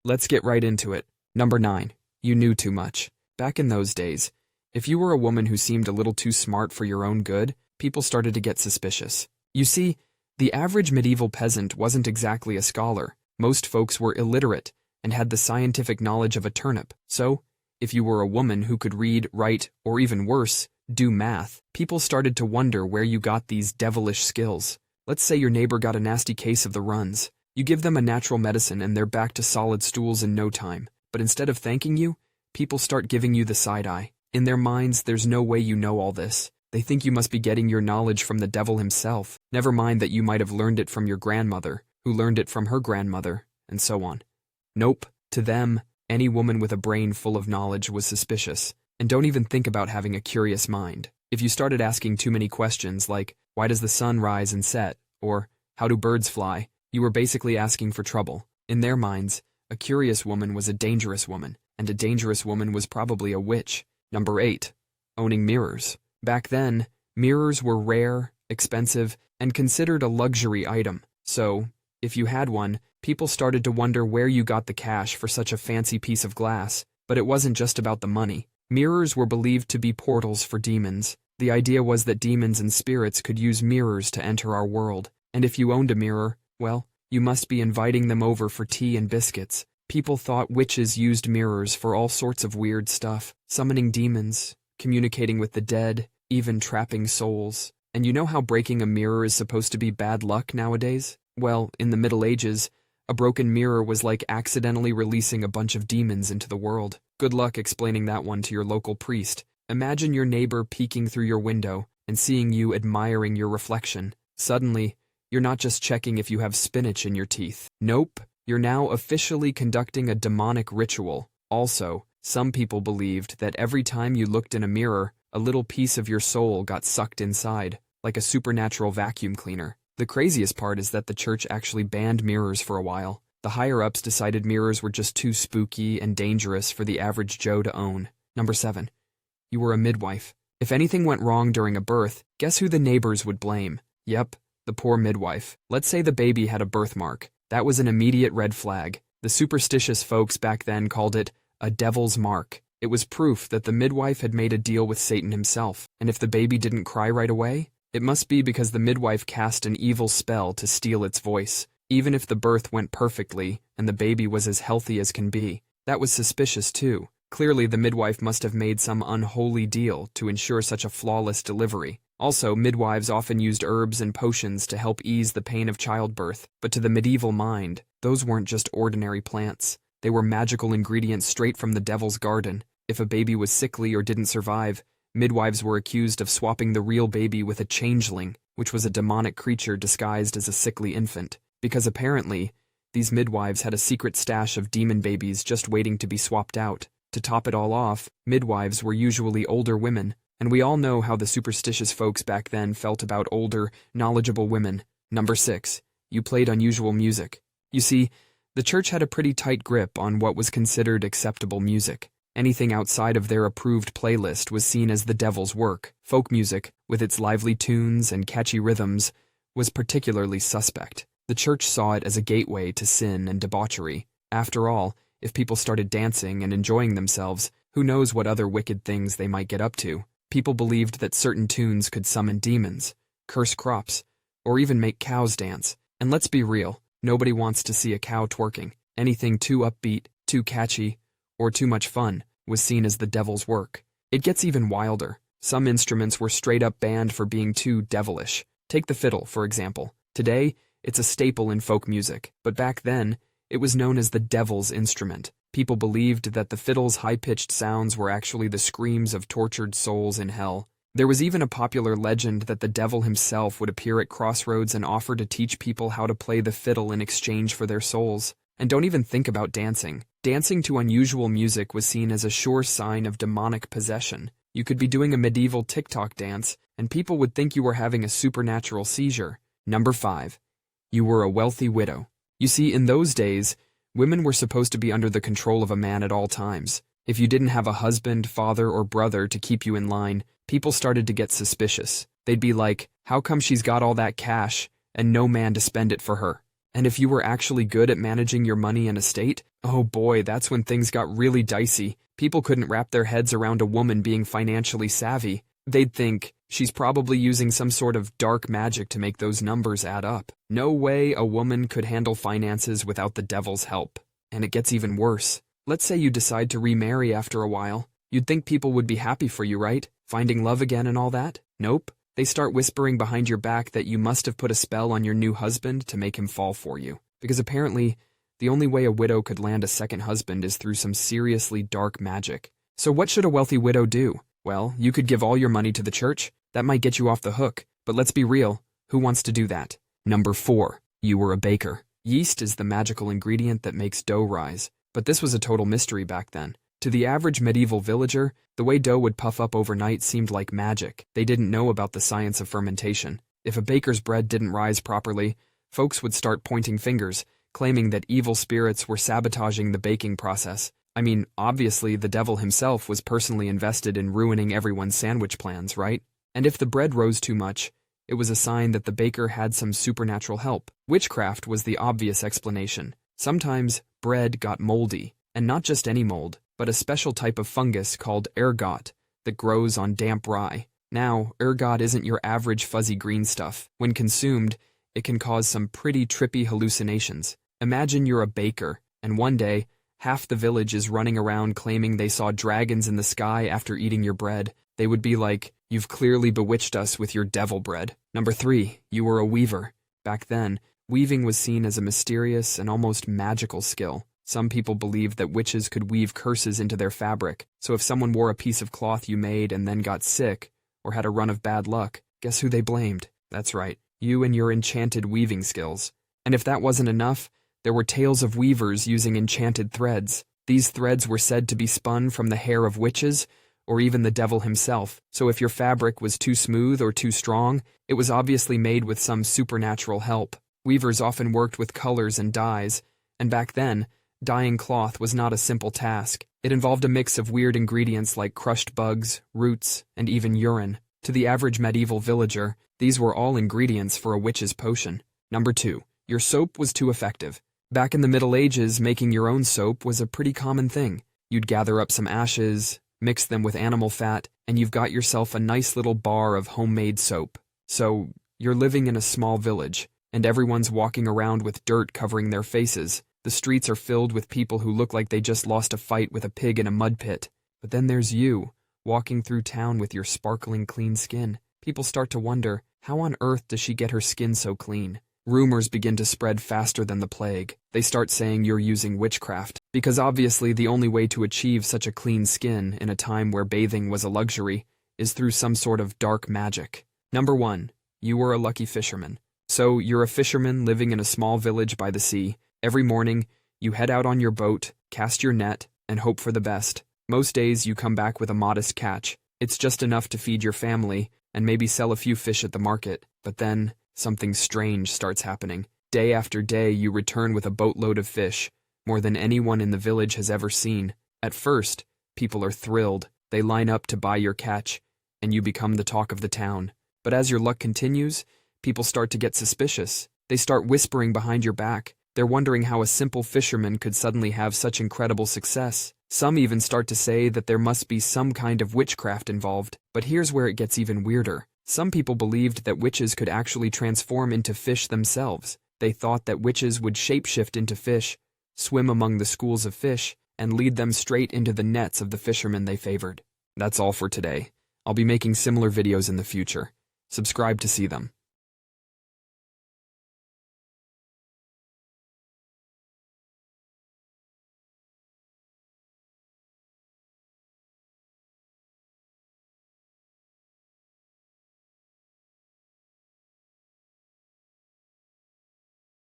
Let's get right into it. Number 9. You knew too much. Back in those days, if you were a woman who seemed a little too smart for your own good, people started to get suspicious. You see, the average medieval peasant wasn't exactly a scholar. Most folks were illiterate and had the scientific knowledge of a turnip. So, if you were a woman who could read, write, or even worse, do math, people started to wonder where you got these devilish skills. Let's say your neighbor got a nasty case of the runs. You give them a natural medicine and they're back to solid stools in no time. But instead of thanking you, people start giving you the side eye. In their minds, there's no way you know all this. They think you must be getting your knowledge from the devil himself. Never mind that you might have learned it from your grandmother, who learned it from her grandmother, and so on. Nope. To them, any woman with a brain full of knowledge was suspicious. And don't even think about having a curious mind. If you started asking too many questions like, why does the sun rise and set? Or, how do birds fly? You were basically asking for trouble. In their minds, a curious woman was a dangerous woman, and a dangerous woman was probably a witch. Number 8. Owning mirrors. Back then, mirrors were rare, expensive, and considered a luxury item. So, if you had one, people started to wonder where you got the cash for such a fancy piece of glass. But it wasn't just about the money. Mirrors were believed to be portals for demons. The idea was that demons and spirits could use mirrors to enter our world. And if you owned a mirror, well, you must be inviting them over for tea and biscuits. People thought witches used mirrors for all sorts of weird stuff, summoning demons, communicating with the dead, even trapping souls. And you know how breaking a mirror is supposed to be bad luck nowadays? Well, in the Middle Ages, a broken mirror was like accidentally releasing a bunch of demons into the world. Good luck explaining that one to your local priest. Imagine your neighbor peeking through your window and seeing you admiring your reflection. Suddenly, you're not just checking if you have spinach in your teeth. Nope, you're now officially conducting a demonic ritual. Also, some people believed that every time you looked in a mirror, a little piece of your soul got sucked inside, like a supernatural vacuum cleaner. The craziest part is that the church actually banned mirrors for a while. The higher-ups decided mirrors were just too spooky and dangerous for the average Joe to own. Number 7. You were a midwife. If anything went wrong during a birth, guess who the neighbors would blame? Yep, the poor midwife. Let's say the baby had a birthmark. That was an immediate red flag. The superstitious folks back then called it a devil's mark. It was proof that the midwife had made a deal with Satan himself. And if the baby didn't cry right away, it must be because the midwife cast an evil spell to steal its voice. Even if the birth went perfectly and the baby was as healthy as can be, that was suspicious too. Clearly, the midwife must have made some unholy deal to ensure such a flawless delivery. Also, midwives often used herbs and potions to help ease the pain of childbirth. But to the medieval mind, those weren't just ordinary plants. They were magical ingredients straight from the devil's garden. If a baby was sickly or didn't survive, midwives were accused of swapping the real baby with a changeling, which was a demonic creature disguised as a sickly infant. Because apparently, these midwives had a secret stash of demon babies just waiting to be swapped out. To top it all off, midwives were usually older women, and we all know how the superstitious folks back then felt about older, knowledgeable women. Number 6. You played unusual music. You see, the church had a pretty tight grip on what was considered acceptable music. Anything outside of their approved playlist was seen as the devil's work. Folk music, with its lively tunes and catchy rhythms, was particularly suspect. The church saw it as a gateway to sin and debauchery. After all, if people started dancing and enjoying themselves, who knows what other wicked things they might get up to. People believed that certain tunes could summon demons, curse crops, or even make cows dance. And let's be real, nobody wants to see a cow twerking. Anything too upbeat, too catchy, or too much fun was seen as the devil's work. It gets even wilder. Some instruments were straight up banned for being too devilish. Take the fiddle, for example. Today, it's a staple in folk music, but back then, it was known as the devil's instrument. People believed that the fiddle's high-pitched sounds were actually the screams of tortured souls in hell. There was even a popular legend that the devil himself would appear at crossroads and offer to teach people how to play the fiddle in exchange for their souls. And don't even think about dancing. Dancing to unusual music was seen as a sure sign of demonic possession. You could be doing a medieval TikTok dance, and people would think you were having a supernatural seizure. Number 5. You were a wealthy widow. You see, in those days, women were supposed to be under the control of a man at all times. If you didn't have a husband, father, or brother to keep you in line, people started to get suspicious. They'd be like, how come she's got all that cash and no man to spend it for her? And if you were actually good at managing your money and estate, Oh boy, that's when things got really dicey. People couldn't wrap their heads around a woman being financially savvy. They'd think, she's probably using some sort of dark magic to make those numbers add up. No way a woman could handle finances without the devil's help. And it gets even worse. Let's say you decide to remarry after a while. You'd think people would be happy for you, right? Finding love again and all that? Nope. They start whispering behind your back that you must have put a spell on your new husband to make him fall for you. Because apparently, the only way a widow could land a second husband is through some seriously dark magic. So what should a wealthy widow do? Well, you could give all your money to the church. That might get you off the hook. But let's be real. Who wants to do that? Number 4. You were a baker. Yeast is the magical ingredient that makes dough rise. But this was a total mystery back then. To the average medieval villager, the way dough would puff up overnight seemed like magic. They didn't know about the science of fermentation. If a baker's bread didn't rise properly, folks would start pointing fingers, claiming that evil spirits were sabotaging the baking process. I mean, obviously the devil himself was personally invested in ruining everyone's sandwich plans, right? And if the bread rose too much, it was a sign that the baker had some supernatural help. Witchcraft was the obvious explanation. Sometimes bread got moldy, and not just any mold, but a special type of fungus called ergot that grows on damp rye. Now, ergot isn't your average fuzzy green stuff. When consumed, it can cause some pretty trippy hallucinations. Imagine you're a baker, and one day, half the village is running around claiming they saw dragons in the sky after eating your bread. They would be like, "You've clearly bewitched us with your devil bread." Number 3, you were a weaver. Back then, weaving was seen as a mysterious and almost magical skill. Some people believed that witches could weave curses into their fabric, so if someone wore a piece of cloth you made and then got sick, or had a run of bad luck, guess who they blamed? That's right, you and your enchanted weaving skills. And if that wasn't enough, there were tales of weavers using enchanted threads. These threads were said to be spun from the hair of witches, or even the devil himself, so if your fabric was too smooth or too strong, it was obviously made with some supernatural help. Weavers often worked with colors and dyes, and back then, dyeing cloth was not a simple task. It involved a mix of weird ingredients like crushed bugs, roots, and even urine. To the average medieval villager, these were all ingredients for a witch's potion. Number 2, your soap was too effective. Back in the Middle Ages, making your own soap was a pretty common thing. You'd gather up some ashes, mix them with animal fat, and you've got yourself a nice little bar of homemade soap. So, you're living in a small village, and everyone's walking around with dirt covering their faces. The streets are filled with people who look like they just lost a fight with a pig in a mud pit. But then there's you, walking through town with your sparkling clean skin. People start to wonder, how on earth does she get her skin so clean? Rumors begin to spread faster than the plague. They start saying you're using witchcraft, because obviously the only way to achieve such a clean skin in a time where bathing was a luxury is through some sort of dark magic. Number 1, you were a lucky fisherman. So you're a fisherman living in a small village by the sea. Every morning, you head out on your boat, cast your net, and hope for the best. Most days you come back with a modest catch. It's just enough to feed your family and maybe sell a few fish at the market. But then, something strange starts happening. Day after day you return with a boatload of fish, more than anyone in the village has ever seen. At first, people are thrilled. They line up to buy your catch, and you become the talk of the town. But as your luck continues, people start to get suspicious. They start whispering behind your back. They're wondering how a simple fisherman could suddenly have such incredible success. Some even start to say that there must be some kind of witchcraft involved. But here's where it gets even weirder. Some people believed that witches could actually transform into fish themselves. They thought that witches would shapeshift into fish, swim among the schools of fish, and lead them straight into the nets of the fishermen they favored. That's all for today. I'll be making similar videos in the future. Subscribe to see them.